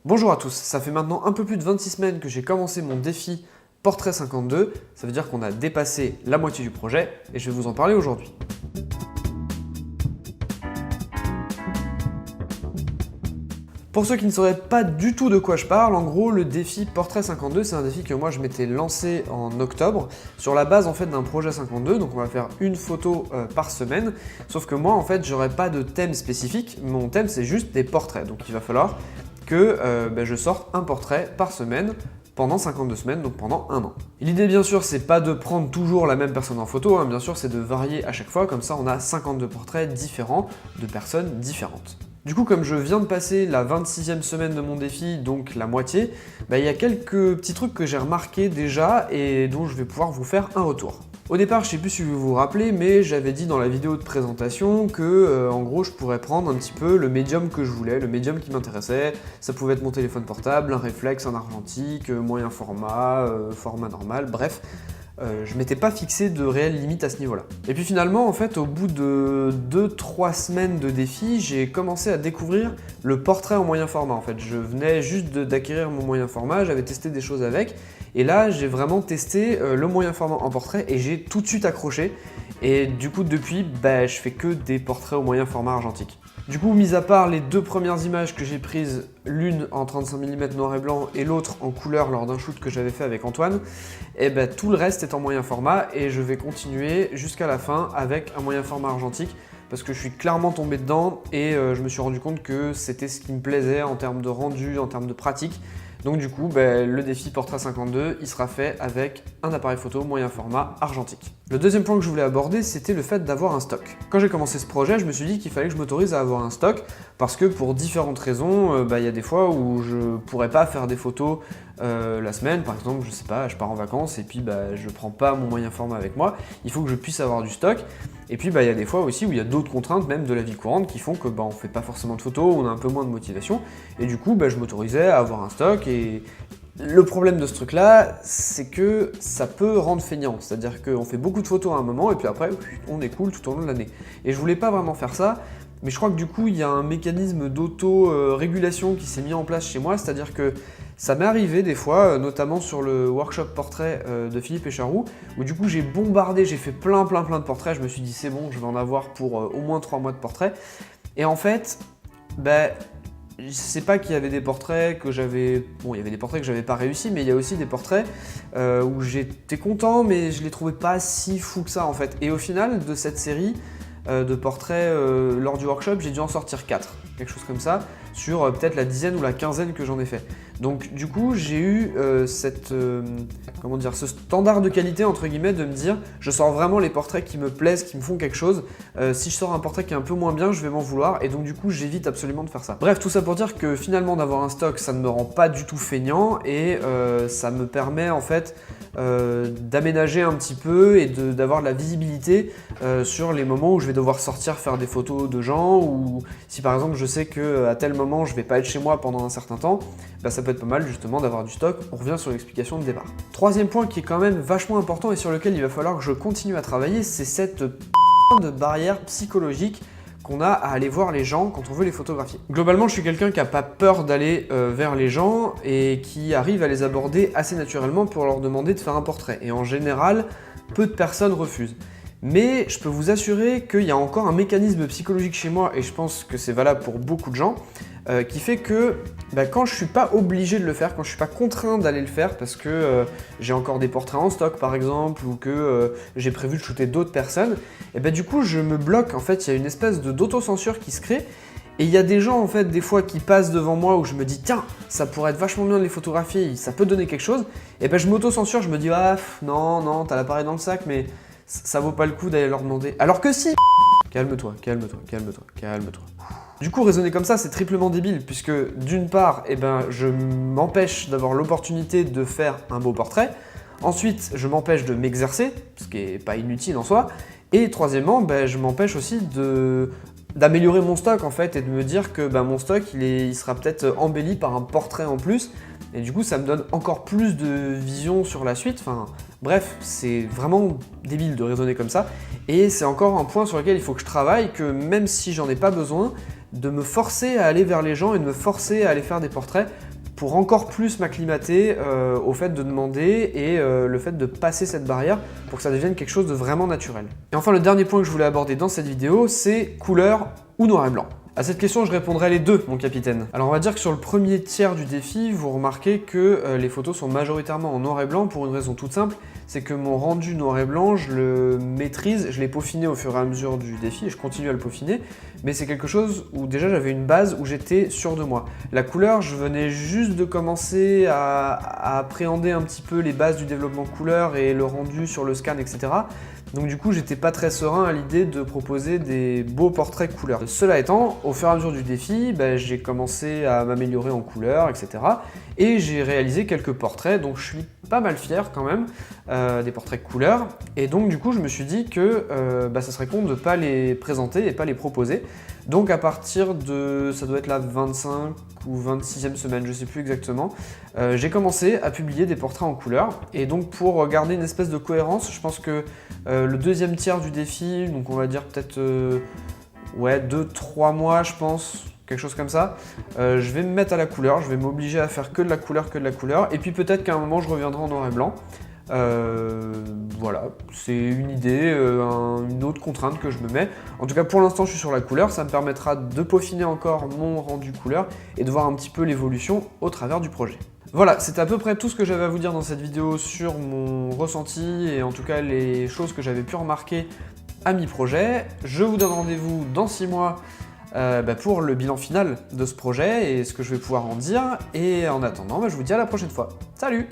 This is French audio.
Bonjour à tous, ça fait maintenant un peu plus de 26 semaines que j'ai commencé mon défi Portrait 52, ça veut dire qu'on a dépassé la moitié du projet et je vais vous en parler aujourd'hui. Pour ceux qui ne sauraient pas du tout de quoi je parle, en gros le défi Portrait 52 c'est un défi que moi je m'étais lancé en octobre sur la base en fait d'un projet 52, donc on va faire une photo par semaine, sauf que moi en fait j'aurais pas de thème spécifique, mon thème c'est juste des portraits, donc il va falloir que je sorte un portrait par semaine pendant 52 semaines, donc pendant un an. L'idée bien sûr c'est pas de prendre toujours la même personne en photo, bien sûr c'est de varier à chaque fois, comme ça on a 52 portraits différents de personnes différentes. Du coup, comme je viens de passer la 26e semaine de mon défi, donc la moitié, il y a quelques petits trucs que j'ai remarqués déjà et dont je vais pouvoir vous faire un retour. Au départ, je sais plus si vous vous rappelez, mais j'avais dit dans la vidéo de présentation que, en gros, je pourrais prendre un petit peu le médium que je voulais, le médium qui m'intéressait. Ça pouvait être mon téléphone portable, un réflexe, un argentique, moyen format, format normal, bref. Je m'étais pas fixé de réelles limites à ce niveau-là. Et puis finalement, en fait, au bout de 2-3 semaines de défi, j'ai commencé à découvrir le portrait en moyen format. En fait, je venais juste d'acquérir mon moyen format, j'avais testé des choses avec, et là, j'ai vraiment testé le moyen format en portrait et j'ai tout de suite accroché. Et du coup, depuis, je fais que des portraits au moyen format argentique. Du coup, mis à part les deux premières images que j'ai prises, l'une en 35 mm noir et blanc et l'autre en couleur lors d'un shoot que j'avais fait avec Antoine, tout le reste est en moyen format et je vais continuer jusqu'à la fin avec un moyen format argentique parce que je suis clairement tombé dedans et je me suis rendu compte que c'était ce qui me plaisait en termes de rendu, en termes de pratique. Donc du coup, le défi Portrait 52, il sera fait avec un appareil photo moyen format argentique. Le deuxième point que je voulais aborder, c'était le fait d'avoir un stock. Quand j'ai commencé ce projet, je me suis dit qu'il fallait que je m'autorise à avoir un stock parce que pour différentes raisons, il y a des fois où je pourrais pas faire des photos la semaine, par exemple, je sais pas, je pars en vacances et puis je prends pas mon moyen format avec moi, il faut que je puisse avoir du stock. Et puis il y a des fois aussi où il y a d'autres contraintes même de la vie courante qui font que on fait pas forcément de photos, on a un peu moins de motivation et du coup je m'autorisais à avoir un stock. Et le problème de ce truc là, c'est que ça peut rendre feignant, c'est-à-dire qu'on fait beaucoup de photos à un moment et puis après on est cool tout au long de l'année. Et je voulais pas vraiment faire ça, mais je crois que du coup il y a un mécanisme d'auto-régulation qui s'est mis en place chez moi, c'est-à-dire que ça m'est arrivé des fois, notamment sur le workshop portrait de Philippe Echaroux, où du coup j'ai bombardé, j'ai fait plein de portraits, je me suis dit c'est bon, je vais en avoir pour au moins 3 mois de portraits. Et en fait, c'est pas qu'il y avait des portraits que j'avais... Bon, il y avait des portraits que j'avais pas réussi, mais il y a aussi des portraits où j'étais content, mais je les trouvais pas si fous que ça en fait. Et au final, de cette série de portraits lors du workshop, j'ai dû en sortir 4, quelque chose comme ça, sur peut-être la dizaine ou la quinzaine que j'en ai fait. Donc du coup, j'ai eu ce standard de qualité entre guillemets de me dire je sors vraiment les portraits qui me plaisent, qui me font quelque chose. Si je sors un portrait qui est un peu moins bien, je vais m'en vouloir et donc du coup, j'évite absolument de faire ça. Bref, tout ça pour dire que finalement d'avoir un stock, ça ne me rend pas du tout feignant et ça me permet en fait d'aménager un petit peu et d'avoir de la visibilité sur les moments où je vais devoir sortir faire des photos de gens ou si par exemple je sais qu'à tel moment je vais pas être chez moi pendant un certain temps, ça peut être pas mal justement d'avoir du stock. On revient sur l'explication de départ. Troisième point qui est quand même vachement important et sur lequel il va falloir que je continue à travailler, c'est cette de barrière psychologique qu'on a à aller voir les gens quand on veut les photographier. Globalement, je suis quelqu'un qui n'a pas peur d'aller vers les gens et qui arrive à les aborder assez naturellement pour leur demander de faire un portrait. Et en général, peu de personnes refusent. Mais je peux vous assurer qu'il y a encore un mécanisme psychologique chez moi, et je pense que c'est valable pour beaucoup de gens, qui fait que quand je suis pas obligé de le faire, quand je suis pas contraint d'aller le faire parce que j'ai encore des portraits en stock par exemple, ou que j'ai prévu de shooter d'autres personnes, et du coup je me bloque, en fait il y a une espèce d'autocensure qui se crée. Et il y a des gens en fait des fois qui passent devant moi où je me dis tiens ça pourrait être vachement bien de les photographier, ça peut donner quelque chose, et je m'auto-censure, je me dis non t'as l'appareil dans le sac mais ça vaut pas le coup d'aller leur demander. Alors que si. Calme-toi. Du coup, raisonner comme ça, c'est triplement débile, puisque d'une part, je m'empêche d'avoir l'opportunité de faire un beau portrait. Ensuite, je m'empêche de m'exercer, ce qui est pas inutile en soi. Et troisièmement, je m'empêche aussi d'améliorer mon stock en fait, et de me dire que mon stock, il sera peut-être embelli par un portrait en plus. Et du coup, ça me donne encore plus de vision sur la suite. Enfin, bref, c'est vraiment débile de raisonner comme ça. Et c'est encore un point sur lequel il faut que je travaille, que même si j'en ai pas besoin, de me forcer à aller vers les gens et de me forcer à aller faire des portraits pour encore plus m'acclimater au fait de demander et le fait de passer cette barrière pour que ça devienne quelque chose de vraiment naturel. Et enfin, le dernier point que je voulais aborder dans cette vidéo, c'est couleur ou noir et blanc. À cette question, je répondrai les deux, mon capitaine. Alors on va dire que sur le premier tiers du défi, vous remarquez que les photos sont majoritairement en noir et blanc pour une raison toute simple, c'est que mon rendu noir et blanc, je le maîtrise, je l'ai peaufiné au fur et à mesure du défi et je continue à le peaufiner, mais c'est quelque chose où déjà j'avais une base où j'étais sûr de moi. La couleur, je venais juste de commencer à appréhender un petit peu les bases du développement couleur et le rendu sur le scan, etc. Donc du coup, j'étais pas très serein à l'idée de proposer des beaux portraits couleur. Cela étant, au fur et à mesure du défi, j'ai commencé à m'améliorer en couleur, etc. Et j'ai réalisé quelques portraits, donc je suis pas mal fier quand même, des portraits couleur. Et donc du coup, je me suis dit que ça serait con de pas les présenter et pas les proposer. Donc à partir de, ça doit être la 25 ou 26e semaine, je sais plus exactement, j'ai commencé à publier des portraits en couleur. Et donc pour garder une espèce de cohérence, je pense que le deuxième tiers du défi, donc on va dire peut-être 2-3 mois je pense, quelque chose comme ça, je vais me mettre à la couleur, je vais m'obliger à faire que de la couleur, et puis peut-être qu'à un moment je reviendrai en noir et blanc. Voilà, c'est une idée, une autre contrainte que je me mets. En tout cas pour l'instant je suis sur la couleur, ça me permettra de peaufiner encore mon rendu couleur et de voir un petit peu l'évolution au travers du projet. Voilà, c'est à peu près tout ce que j'avais à vous dire dans cette vidéo sur mon ressenti et en tout cas les choses que j'avais pu remarquer à mi-projet. Je vous donne rendez-vous dans 6 mois pour le bilan final de ce projet et ce que je vais pouvoir en dire. Et en attendant, je vous dis à la prochaine fois. Salut!